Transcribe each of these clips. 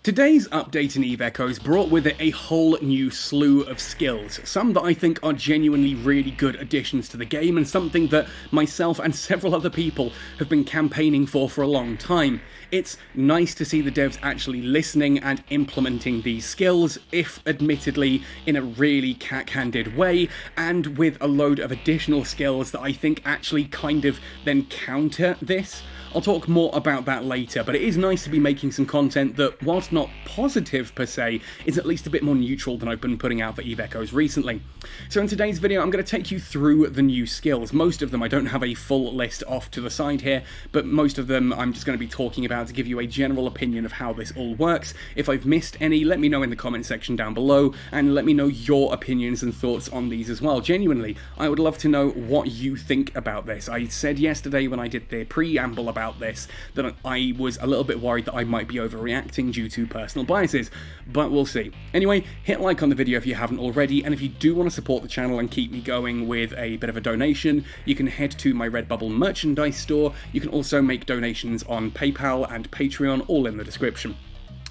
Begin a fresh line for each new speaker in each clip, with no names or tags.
Today's update in EVE Echoes brought with it a whole new slew of skills, some that I think are genuinely really good additions to the game and something that myself and several other people have been campaigning for a long time. It's nice to see the devs actually listening and implementing these skills, if admittedly in a really cack-handed way, and with a load of additional skills that I think actually kind of then counter this. I'll talk more about that later, but it is nice to be making some content that, whilst not positive per se, is at least a bit more neutral than I've been putting out for EVE Echoes recently. So in today's video, I'm going to take you through the new skills. Most of them, I don't have a full list off to the side here, but most of them I'm just going to be talking about to give you a general opinion of how this all works. If I've missed any, let me know in the comment section down below, and let me know your opinions and thoughts on these as well. Genuinely, I would love to know what you think about this. I said yesterday when I did the preamble about this that I was a little bit worried that I might be overreacting due to personal biases, but we'll see. Anyway, hit like on the video if you haven't already, and if you do want to support the channel and keep me going with a bit of a donation, you can head to my Redbubble merchandise store. You can also make donations on PayPal and Patreon, all in the description.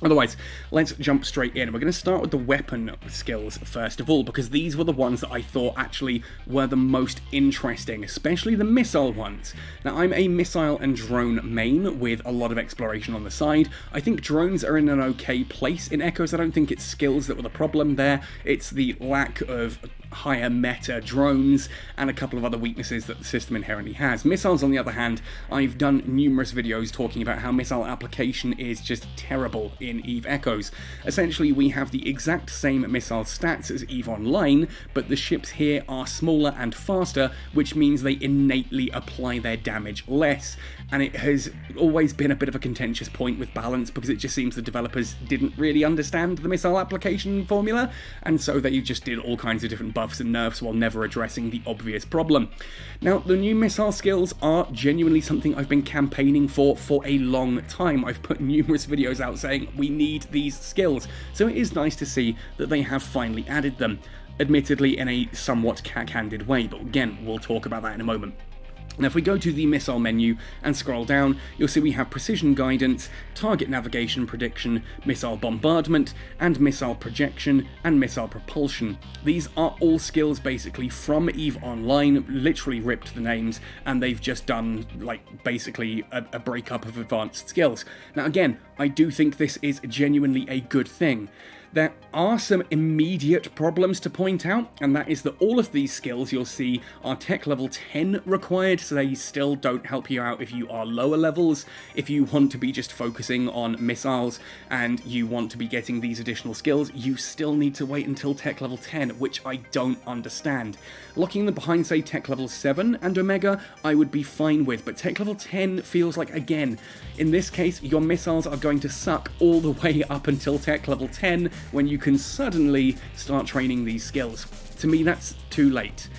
Otherwise, let's jump straight in. We're going to start with the weapon skills first of all, because these were the ones that I thought actually were the most interesting, especially the missile ones. Now, I'm a missile and drone main with a lot of exploration on the side. I think drones are in an okay place in Echoes. I don't think it's skills that were the problem there. It's the lack of higher meta drones and a couple of other weaknesses that the system inherently has. Missiles, on the other hand, I've done numerous videos talking about how missile application is just terrible in EVE Echoes. Essentially, we have the exact same missile stats as EVE Online, but the ships here are smaller and faster, which means they innately apply their damage less, and it has always been a bit of a contentious point with balance because it just seems the developers didn't really understand the missile application formula, and so they just did all kinds of different buffs and nerfs while never addressing the obvious problem. Now, the new missile skills are genuinely something I've been campaigning for a long time. I've put numerous videos out saying we need these skills, so it is nice to see that they have finally added them, admittedly in a somewhat cack-handed way, but again, we'll talk about that in a moment. Now, if we go to the missile menu and scroll down, you'll see we have precision guidance, target navigation prediction, missile bombardment, and missile projection, and missile propulsion. These are all skills basically from EVE Online, literally ripped the names, and they've just done, like, basically a breakup of advanced skills. Now again, I do think this is genuinely a good thing. There are some immediate problems to point out, and that is that all of these skills you'll see are tech level 10 required, so they still don't help you out if you are lower levels. If you want to be just focusing on missiles and you want to be getting these additional skills, you still need to wait until tech level 10, which I don't understand. Locking them behind, say, tech level 7 and Omega, I would be fine with, but tech level 10 feels like, again, in this case, your missiles are going to suck all the way up until tech level 10, when you can suddenly start training these skills. To me, that's too late.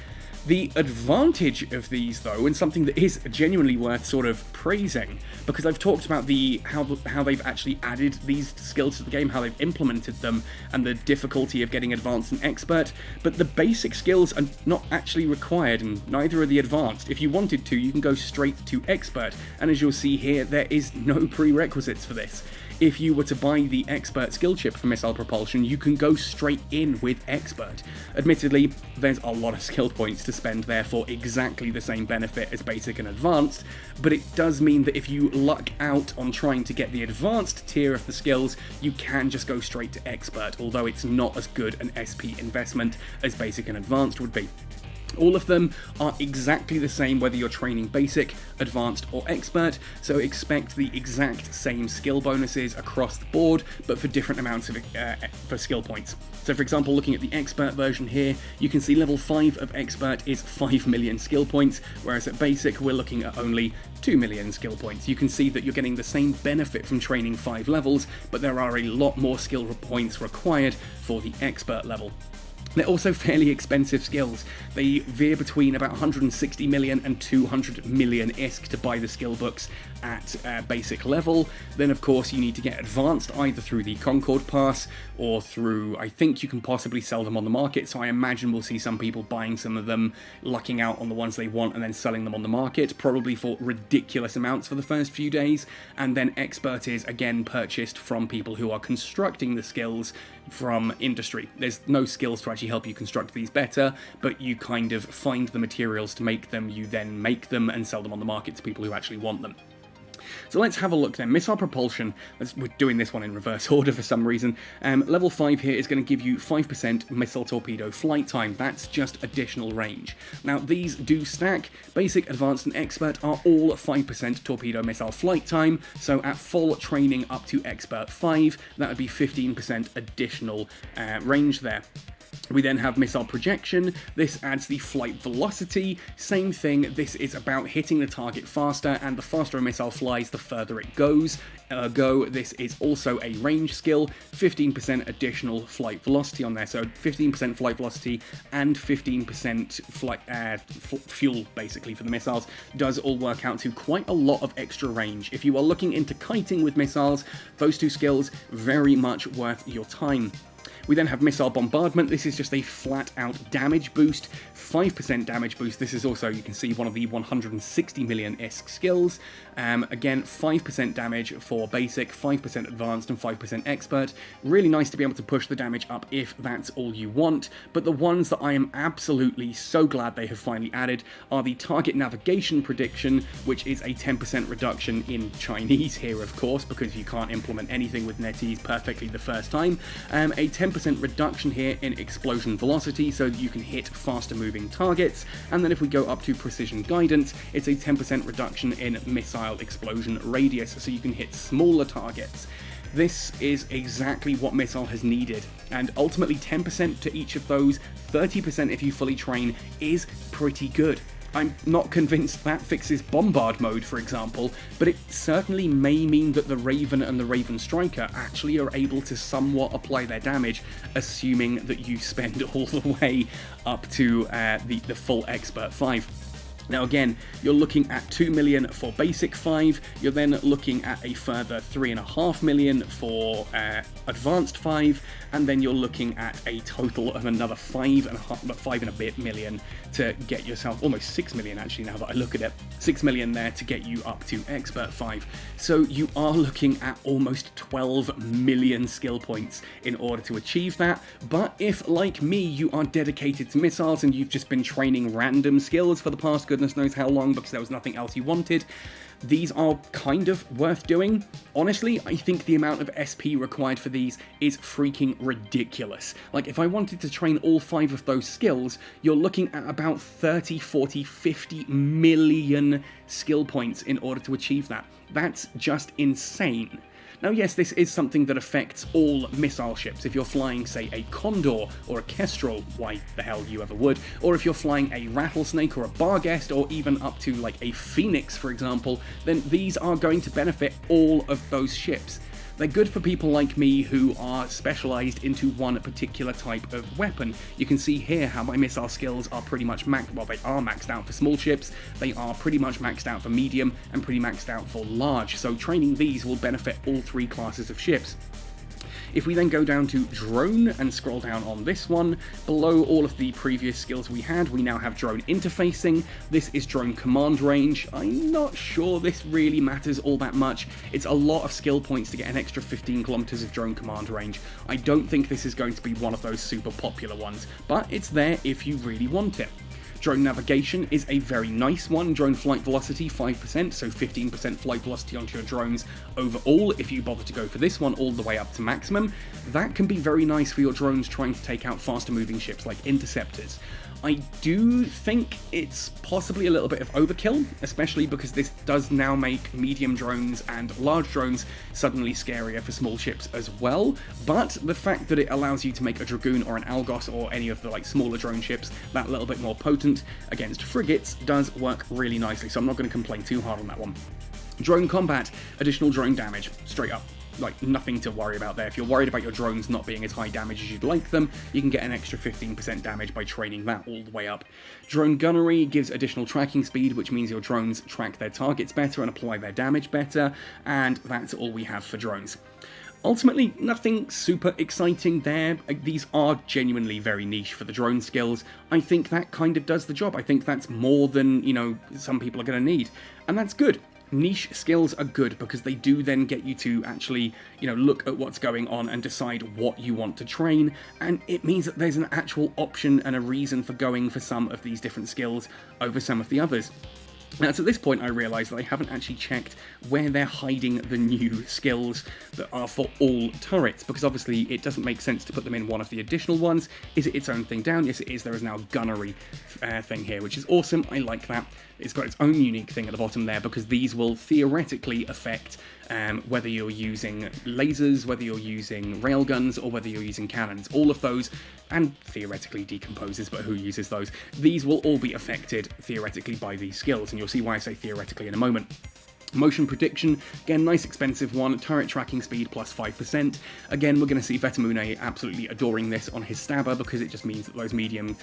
The advantage of these, though, and something that is genuinely worth sort of praising, because I've talked about how they've actually added these skills to the game, how they've implemented them, and the difficulty of getting advanced and expert, but the basic skills are not actually required, and neither are the advanced. If you wanted to, you can go straight to expert, and as you'll see here, there is no prerequisites for this. If you were to buy the expert skill chip for missile propulsion, you can go straight in with expert. Admittedly, there's a lot of skill points to spend there for exactly the same benefit as basic and advanced, but it does mean that if you luck out on trying to get the advanced tier of the skills, you can just go straight to expert, although it's not as good an SP investment as basic and advanced would be. All of them are exactly the same whether you're training basic, advanced, or expert, so expect the exact same skill bonuses across the board, but for different amounts of for skill points. So for example, looking at the expert version here, you can see level 5 of expert is 5 million skill points, whereas at basic we're looking at only 2 million skill points. You can see that you're getting the same benefit from training 5 levels, but there are a lot more skill points required for the expert level. They're also fairly expensive skills. They veer between about 160 million and 200 million ISK to buy the skill books at basic level. Then of course you need to get advanced either through the Concord Pass or through, I think you can possibly sell them on the market, so I imagine we'll see some people buying some of them, lucking out on the ones they want and then selling them on the market, probably for ridiculous amounts for the first few days. And then expert is again purchased from people who are constructing the skills from industry. There's no skills to actually help you construct these better, but you kind of find the materials to make them, you then make them and sell them on the market to people who actually want them. So let's have a look then. Missile propulsion, we're doing this one in reverse order for some reason. Level 5 here is going to give you 5% missile torpedo flight time. That's just additional range. Now these do stack. Basic, advanced and expert are all 5% torpedo missile flight time. So at full training up to expert 5, that would be 15% additional range there. We then have missile projection. This adds the flight velocity. Same thing, this is about hitting the target faster, and the faster a missile flies, the further it goes. Ergo, this is also a range skill, 15% additional flight velocity on there. So 15% flight velocity and 15% flight fuel, basically, for the missiles, does all work out to quite a lot of extra range. If you are looking into kiting with missiles, those two skills, very much worth your time. We then have missile bombardment. This is just a flat out damage boost, 5% damage boost. This is also, you can see, one of the 160 million ISK skills. Again, 5% damage for basic, 5% advanced and 5% expert. Really nice to be able to push the damage up if that's all you want. But the ones that I am absolutely so glad they have finally added are the target navigation prediction, which is a 10% reduction in Chinese here, of course, because you can't implement anything with NetEase perfectly the first time. A 10% reduction here in explosion velocity, so that you can hit faster moving targets. And then if we go up to precision guidance, it's a 10% reduction in missile explosion radius, so you can hit smaller targets. This is exactly what Missile has needed, and ultimately 10% to each of those, 30% if you fully train, is pretty good. I'm not convinced that fixes bombard mode, for example, but it certainly may mean that the Raven and the Raven Striker actually are able to somewhat apply their damage, assuming that you spend all the way up to the full Expert 5. Now again, you're looking at 2 million for basic 5, you're then looking at a further 3.5 million for advanced 5, and then you're looking at a total of another 5 and a bit million to get yourself, almost 6 million actually now that I look at it, 6 million there to get you up to expert 5. So you are looking at almost 12 million skill points in order to achieve that. But if, like me, you are dedicated to missiles and you've just been training random skills for the past goodness knows how long because there was nothing else you wanted, these are kind of worth doing. Honestly, I think the amount of SP required for these is freaking ridiculous. Like, if I wanted to train all 5 of those skills, you're looking at about 30, 40, 50 million skill points in order to achieve that. That's just insane. Now yes, this is something that affects all missile ships. If you're flying, say, a Condor or a Kestrel, why the hell you ever would, or if you're flying a Rattlesnake or a Barghest, or even up to like a Phoenix, for example, then these are going to benefit all of those ships. They're good for people like me who are specialized into one particular type of weapon. You can see here how my missile skills are pretty much they are maxed out for small ships, they are pretty much maxed out for medium, and pretty maxed out for large, so training these will benefit all 3 classes of ships. If we then go down to drone and scroll down on this one, below all of the previous skills we had, we now have drone interfacing. This is drone command range. I'm not sure this really matters all that much. It's a lot of skill points to get an extra 15 kilometers of drone command range. I don't think this is going to be one of those super popular ones, but it's there if you really want it. Drone navigation is a very nice one. Drone flight velocity 5%, so 15% flight velocity onto your drones overall if you bother to go for this one all the way up to maximum. That can be very nice for your drones trying to take out faster moving ships like interceptors. I do think it's possibly a little bit of overkill, especially because this does now make medium drones and large drones suddenly scarier for small ships as well, but the fact that it allows you to make a Dragoon or an Algos or any of the like smaller drone ships that little bit more potent against frigates does work really nicely, so I'm not going to complain too hard on that one. Drone combat, additional drone damage, straight up. like nothing to worry about there. If you're worried about your drones not being as high damage as you'd like them, you can get an extra 15% damage by training that all the way up. Drone gunnery gives additional tracking speed, which means your drones track their targets better and apply their damage better, and that's all we have for drones. Ultimately, nothing super exciting there. These are genuinely very niche for the drone skills. I think that kind of does the job. I think that's more than, you know, some people are going to need. And that's good. Niche skills are good because they do then get you to actually, you know, look at what's going on and decide what you want to train, and it means that there's an actual option and a reason for going for some of these different skills over some of the others. Now, it's at this point I realise that I haven't actually checked where they're hiding the new skills that are for all turrets, because obviously it doesn't make sense to put them in one of the additional ones. Is it its own thing down? Yes, it is. There is now a gunnery thing here, which is awesome. I like that. It's got its own unique thing at the bottom there, because these will theoretically affect whether you're using lasers, whether you're using railguns, or whether you're using cannons. All of those, and theoretically decomposes, but who uses those? These will all be affected theoretically by these skills, and you'll see why I say theoretically in a moment. Motion prediction, again, nice expensive one. Turret tracking speed plus 5%. Again, we're going to see Vetamune absolutely adoring this on his stabber, because it just means that those medium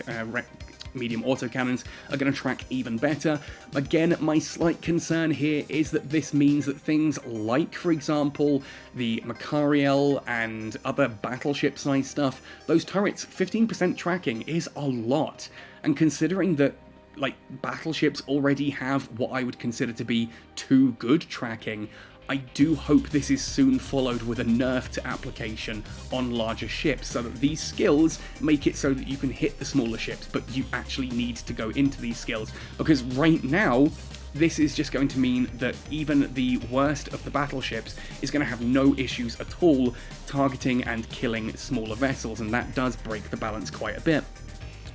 autocannons are going to track even better. Again, my slight concern here is that this means that things like, for example, the Macariel and other battleship size stuff, those turrets, 15% tracking is a lot. And considering that like battleships already have what I would consider to be too good tracking, I do hope this is soon followed with a nerf to application on larger ships, so that these skills make it so that you can hit the smaller ships, but you actually need to go into these skills, because right now this is just going to mean that even the worst of the battleships is going to have no issues at all targeting and killing smaller vessels, and that does break the balance quite a bit.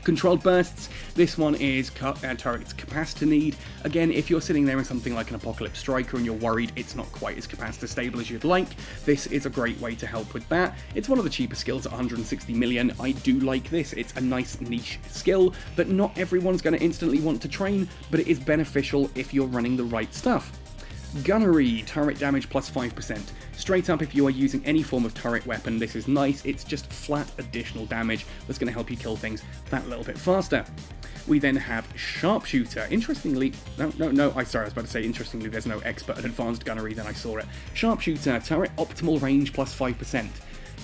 Controlled bursts, this one is turret's capacitor need. Again, if you're sitting there in something like an Apocalypse Striker and you're worried it's not quite as capacitor stable as you'd like, this is a great way to help with that. It's one of the cheaper skills at 160 million. I do like this. It's a nice niche skill that not everyone's going to instantly want to train, but it is beneficial if you're running the right stuff. Gunnery, turret damage plus 5%. Straight up, if you are using any form of turret weapon, this is nice. It's just flat additional damage that's going to help you kill things that little bit faster. We then have Sharpshooter. Interestingly, no, I was about to say interestingly, there's no expert and advanced gunnery, then I saw it. Sharpshooter, turret optimal range plus 5%.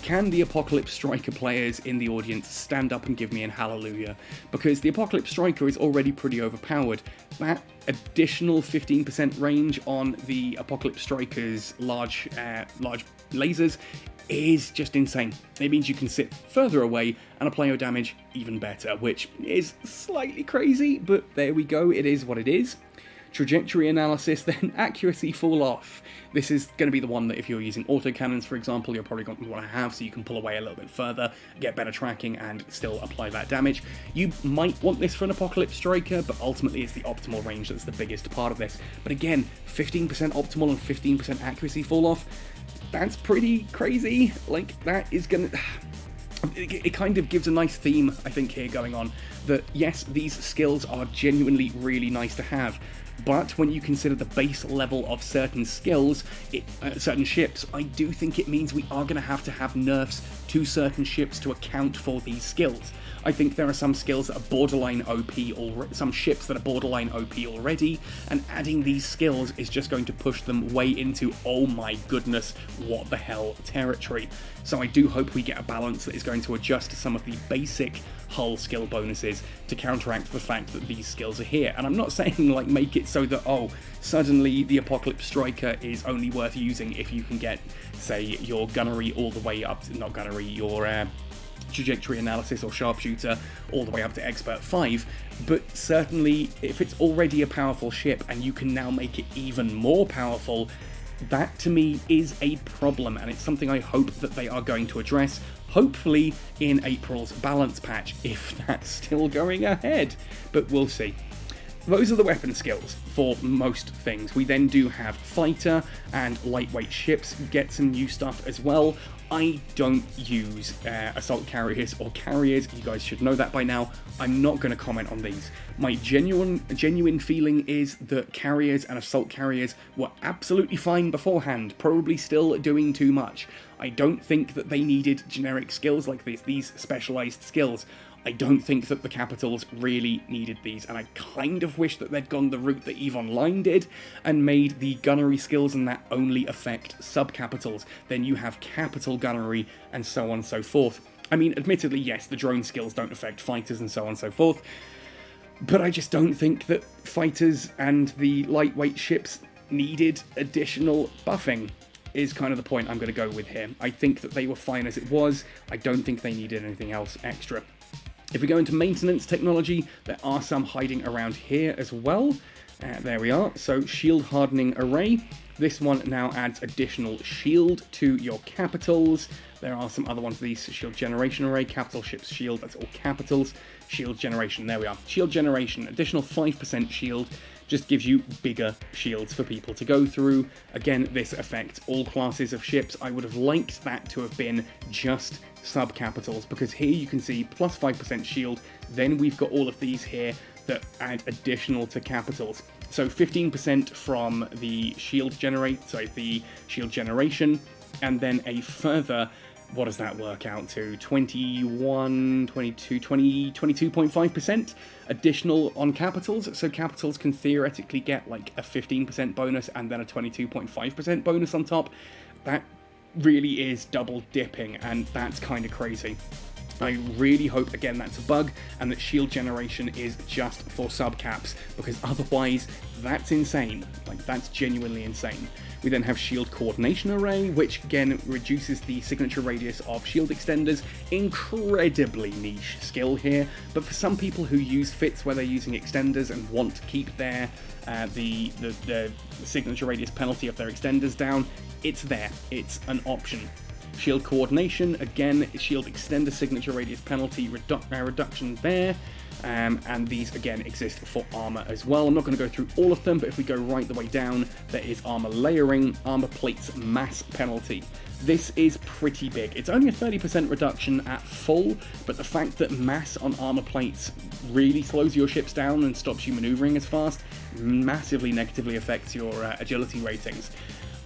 Can the Apocalypse Striker players in the audience stand up and give me an hallelujah? Because the Apocalypse Striker is already pretty overpowered. That additional 15% range on the Apocalypse Striker's large lasers is just insane. It means you can sit further away and apply your damage even better, which is slightly crazy, but there we go, it is what it is. Trajectory analysis, then accuracy fall off. This is going to be the one that if you're using autocannons, for example, you're probably going to want to have, so you can pull away a little bit further, get better tracking, and still apply that damage. You might want this for an Apocalypse Striker, but ultimately it's the optimal range that's the biggest part of this. But again, 15% optimal and 15% accuracy fall off, that's pretty crazy. Like, that is going to... It kind of gives a nice theme, I think, here going on, that yes, these skills are genuinely really nice to have, but when you consider the base level of certain skills, certain ships, I do think it means we are going to have nerfs to certain ships to account for these skills. I think there are some skills that are borderline OP, some ships that are borderline OP already, and adding these skills is just going to push them way into, oh my goodness, what the hell territory. So I do hope we get a balance that is going to adjust some of the basic hull skill bonuses to counteract the fact that these skills are here. And I'm not saying like make it so that, oh, suddenly the Apocalypse Striker is only worth using if you can get, say, your gunnery all the way up to, not gunnery, your trajectory analysis or sharpshooter all the way up to expert 5, but certainly if it's already a powerful ship and you can now make it even more powerful, that to me is a problem, and it's something I hope that they are going to address, hopefully in April's balance patch, if that's still going ahead, but we'll see. those are the weapon skills for most things. We then do have fighter and lightweight ships get some new stuff as well. I don't use assault carriers or carriers, you guys should know that by now. I'm not going to comment on these. My genuine feeling is that carriers and assault carriers were absolutely fine beforehand, probably still doing too much. I don't think that they needed generic skills like these specialized skills. I don't think that the capitals really needed these, and I kind of wish that they'd gone the route that EVE Online did and made the gunnery skills and that only affect sub-capitals. Then you have capital gunnery and so on and so forth. I mean, admittedly, yes, the drone skills don't affect fighters and so on and so forth, but I just don't think that fighters and the lightweight ships needed additional buffing, is kind of the point I'm going to go with here. I think that they were fine as it was. I don't think they needed anything else extra. If we go into maintenance technology, there are some hiding around here as well. There we are. So shield hardening array. This one now adds additional shield to your capitals. There are some other ones. These shield generation array, capital ships shield, that's all capitals. Shield generation, there we are. Shield generation, additional 5% shield. Just gives you bigger shields for people to go through. Again, this affects all classes of ships. I would have liked that to have been just sub-capitals, because here you can see plus 5% shield, then we've got all of these here that add additional to capitals. So 15% from the shield generation, and then a further, what does that work out to? 22.5% additional on capitals. So capitals can theoretically get like a 15% bonus and then a 22.5% bonus on top. That really is double dipping, and that's kind of crazy. I really hope, again, that's a bug, and that shield generation is just for subcaps, because otherwise, that's insane. Like, that's genuinely insane. We then have shield coordination array, which again reduces the signature radius of shield extenders. Incredibly niche skill here, but for some people who use fits where they're using extenders and want to keep their the signature radius penalty of their extenders down, it's there. It's an option. Shield coordination, again, shield extender signature radius penalty reduction there. And these again exist for armor as well. I'm not going to go through all of them, but if we go right the way down, there is armor layering, armor plates mass penalty. This is pretty big. It's only a 30% reduction at full, but the fact that mass on armor plates really slows your ships down and stops you maneuvering as fast massively negatively affects your agility ratings.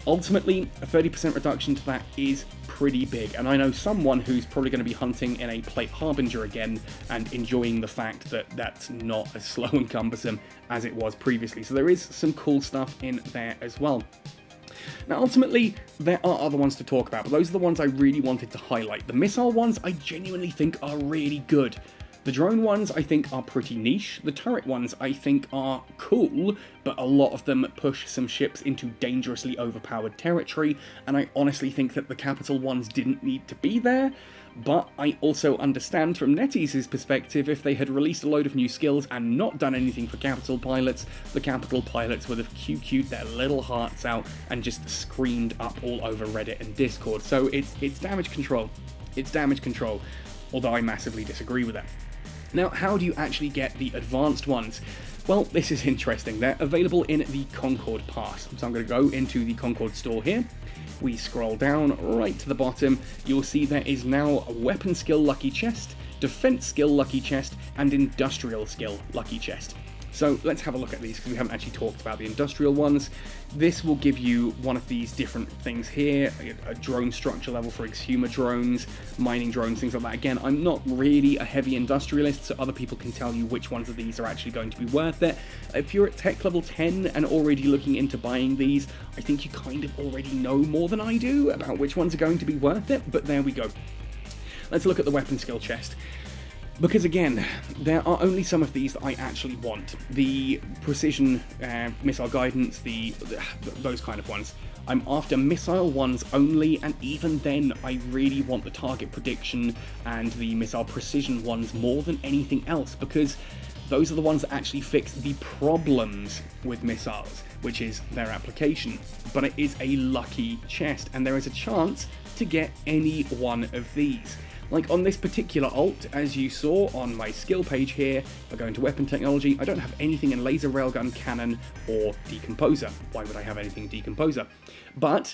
Ultimately, a 30% reduction to that is pretty big, and I know someone who's probably going to be hunting in a Plate Harbinger again and enjoying the fact that that's not as slow and cumbersome as it was previously. So there is some cool stuff in there as well. Now, ultimately, there are other ones to talk about, but those are the ones I really wanted to highlight. The missile ones I genuinely think are really good. The drone ones, I think, are pretty niche. The turret ones, I think, are cool, but a lot of them push some ships into dangerously overpowered territory, and I honestly think that the capital ones didn't need to be there. But I also understand from NetEase's perspective, if they had released a load of new skills and not done anything for capital pilots, the capital pilots would have QQ'd their little hearts out and just screamed up all over Reddit and Discord. So it's damage control. It's damage control, although I massively disagree with that. Now, how do you actually get the advanced ones? Well, this is interesting. They're available in the Concord Pass. So I'm going to go into the Concord store here. We scroll down right to the bottom. You'll see there is now a weapon skill lucky chest, defense skill lucky chest, and industrial skill lucky chest. So let's have a look at these, because we haven't actually talked about the industrial ones. This will give you one of these different things here, a drone structure level for exhumer drones, mining drones, things like that. Again, I'm not really a heavy industrialist, so other people can tell you which ones of these are actually going to be worth it. If you're at tech level 10 and already looking into buying these, I think you kind of already know more than I do about which ones are going to be worth it, but there we go. Let's look at the weapon skill chest. Because again, there are only some of these that I actually want. The precision missile guidance, those kind of ones. I'm after missile ones only, and even then I really want the target prediction and the missile precision ones more than anything else, because those are the ones that actually fix the problems with missiles, which is their application. But it is a lucky chest, and there is a chance to get any one of these. Like on this particular alt, as you saw on my skill page here, if I go into weapon technology, I don't have anything in laser railgun, cannon, or decomposer. Why would I have anything in decomposer? But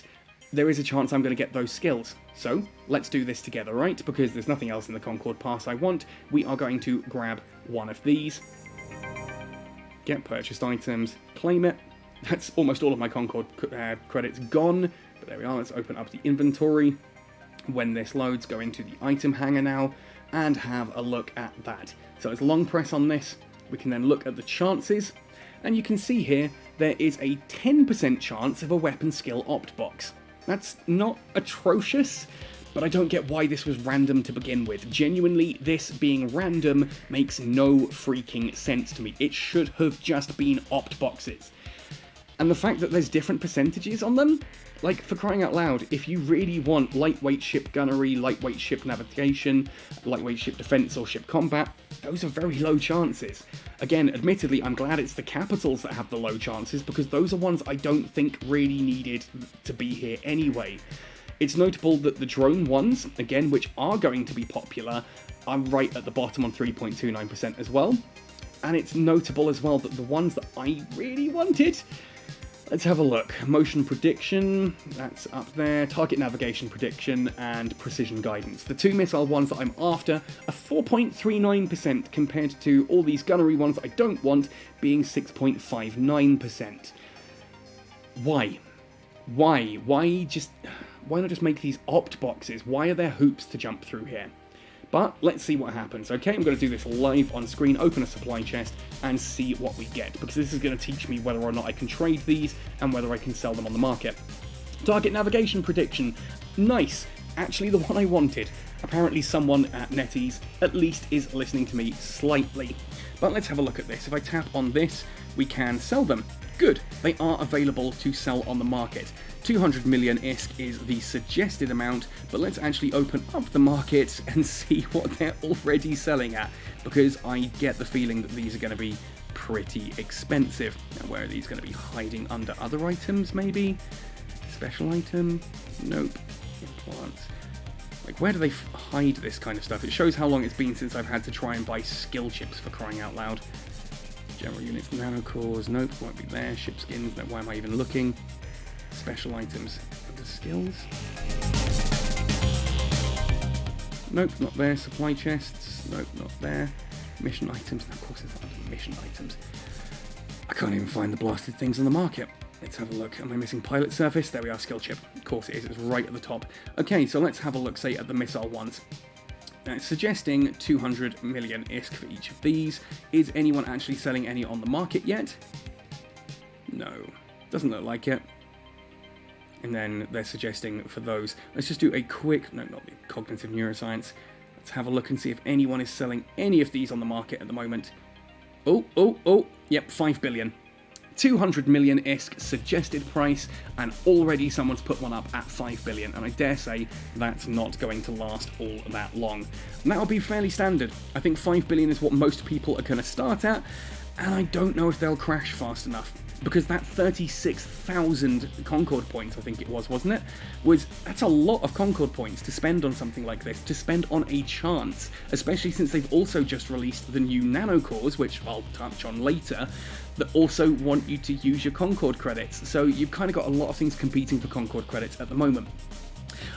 there is a chance I'm going to get those skills. So let's do this together, right? Because there's nothing else in the Concord Pass I want. We are going to grab one of these, get purchased items, claim it. That's almost all of my Concord credits gone, but there we are. Let's open up the inventory. When this loads, go into the item hanger now and have a look at that. So it's long press on this. We can then look at the chances, and you can see here there is a 10% chance of a weapon skill opt box. That's not atrocious, but I don't get why this was random to begin with. Genuinely, this being random makes no freaking sense to me. It should have just been opt boxes. And the fact that there's different percentages on them, like, for crying out loud, if you really want lightweight ship gunnery, lightweight ship navigation, lightweight ship defense or ship combat, those are very low chances. Again, admittedly, I'm glad it's the capitals that have the low chances, because those are ones I don't think really needed to be here anyway. It's notable that the drone ones, again, which are going to be popular, are right at the bottom on 3.29% as well. And it's notable as well that the ones that I really wanted, let's have a look. Motion prediction, that's up there. Target navigation prediction and precision guidance. The two missile ones that I'm after are 4.39% compared to all these gunnery ones that I don't want being 6.59%. Why? Why? Why not just make these opt boxes? Why are there hoops to jump through here? But let's see what happens, okay? I'm going to do this live on screen, open a supply chest, and see what we get, because this is going to teach me whether or not I can trade these, and whether I can sell them on the market. Target navigation prediction. Nice. Actually the one I wanted. Apparently someone at NetEase at least is listening to me slightly. But let's have a look at this. If I tap on this, we can sell them. Good. They are available to sell on the market. 200 million ISK is the suggested amount, but let's actually open up the market and see what they're already selling at, because I get the feeling that these are going to be pretty expensive. Now, where are these going to be hiding under other items, maybe? Special item? Nope. Implants. Like, where do they hide this kind of stuff? It shows how long it's been since I've had to try and buy skill chips, for crying out loud. General units, nanocores, nope, won't be there. Ship skins, no, why am I even looking? Special items under skills. Nope, not there. Supply chests, nope, not there. Mission items, of course it's under mission items. I can't even find the blasted things on the market. Let's have a look. Am I missing pilot surface? There we are, skill chip. Of course it is, it's right at the top. Okay, so let's have a look, say, at the missile ones. Now, it's suggesting 200 million ISK for each of these. Is anyone actually selling any on the market yet? No, doesn't look like it. And then they're suggesting for those, let's just do a quick, no, not the cognitive neuroscience. Let's have a look and see if anyone is selling any of these on the market at the moment. Oh, yep, 5 billion. 200 million ISK suggested price, and already someone's put one up at 5 billion, and I dare say that's not going to last all that long. And that'll be fairly standard. I think 5 billion is what most people are going to start at, and I don't know if they'll crash fast enough, because that 36,000 Concord points, I think it was, wasn't it? That's a lot of Concord points to spend on something like this, to spend on a chance, especially since they've also just released the new nanocores, which I'll touch on later, that also want you to use your Concord credits. So you've kind of got a lot of things competing for Concord credits at the moment.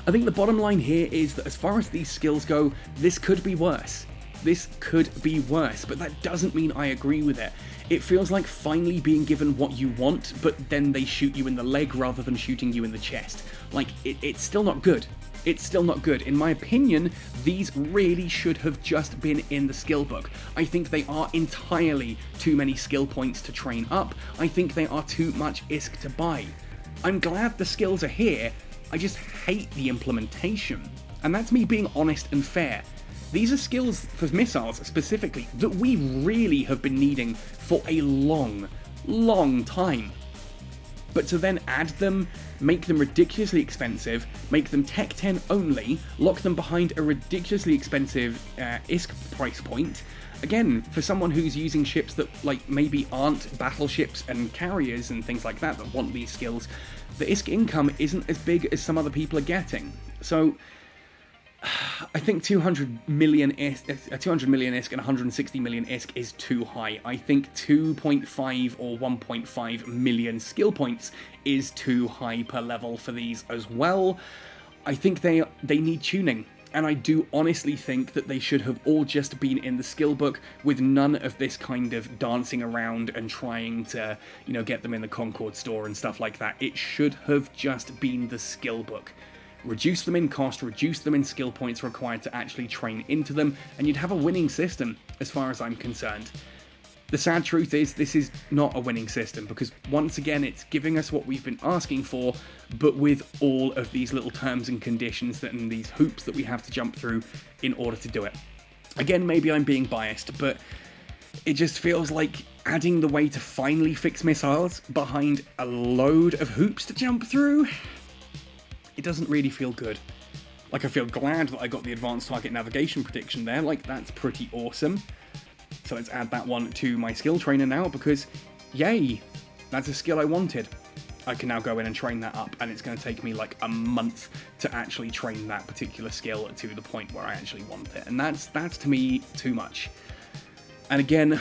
I think the bottom line here is that as far as these skills go, this could be worse. This could be worse, but that doesn't mean I agree with it. It feels like finally being given what you want, but then they shoot you in the leg rather than shooting you in the chest. Like, it's still not good. It's still not good. In my opinion, these really should have just been in the skill book. I think they are entirely too many skill points to train up. I think they are too much ISK to buy. I'm glad the skills are here, I just hate the implementation. And that's me being honest and fair. These are skills for missiles specifically that we really have been needing for a long, long time. But to then add them, make them ridiculously expensive, make them Tech 10 only, lock them behind a ridiculously expensive ISK price point, again, for someone who's using ships that like maybe aren't battleships and carriers and things like that want these skills, the ISK income isn't as big as some other people are getting. So I think 200 million ISK and 160 million ISK is too high. I think 2.5 or 1.5 million skill points is too high per level for these as well. I think they need tuning. And I do honestly think that they should have all just been in the skill book with none of this kind of dancing around and trying to, you know, get them in the Concord store and stuff like that. It should have just been the skill book. Reduce them in cost, reduce them in skill points required to actually train into them, and you'd have a winning system as far as I'm concerned. The sad truth is, this is not a winning system, because once again it's giving us what we've been asking for, but with all of these little terms and conditions and these hoops that we have to jump through in order to do it. Again, maybe I'm being biased, but it just feels like adding the way to finally fix missiles behind a load of hoops to jump through. It doesn't really feel good. Like, I feel glad that I got the advanced target navigation prediction there, like that's pretty awesome. So let's add that one to my skill trainer now, because yay, that's a skill I wanted. I can now go in and train that up, and it's going to take me like a month to actually train that particular skill to the point where I actually want it, and that's to me too much. And again,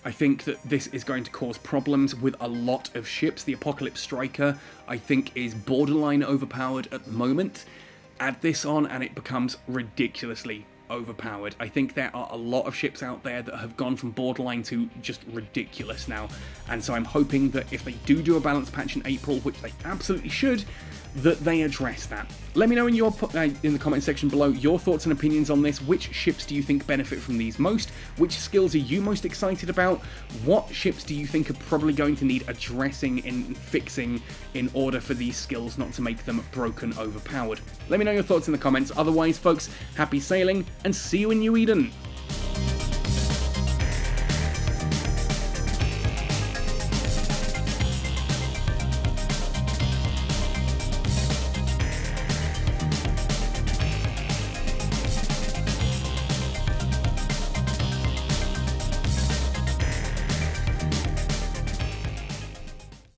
I think that this is going to cause problems with a lot of ships. The Apocalypse Striker, I think, is borderline overpowered at the moment. Add this on and it becomes ridiculously overpowered. I think there are a lot of ships out there that have gone from borderline to just ridiculous now. And so I'm hoping that if they do a balance patch in April, which they absolutely should, that they address that. Let me know in the comment section below your thoughts and opinions on this. Which ships do you think benefit from these most? Which skills are you most excited about? What ships do you think are probably going to need addressing and fixing in order for these skills not to make them broken overpowered? Let me know your thoughts in the comments. Otherwise, folks, happy sailing and see you in New Eden.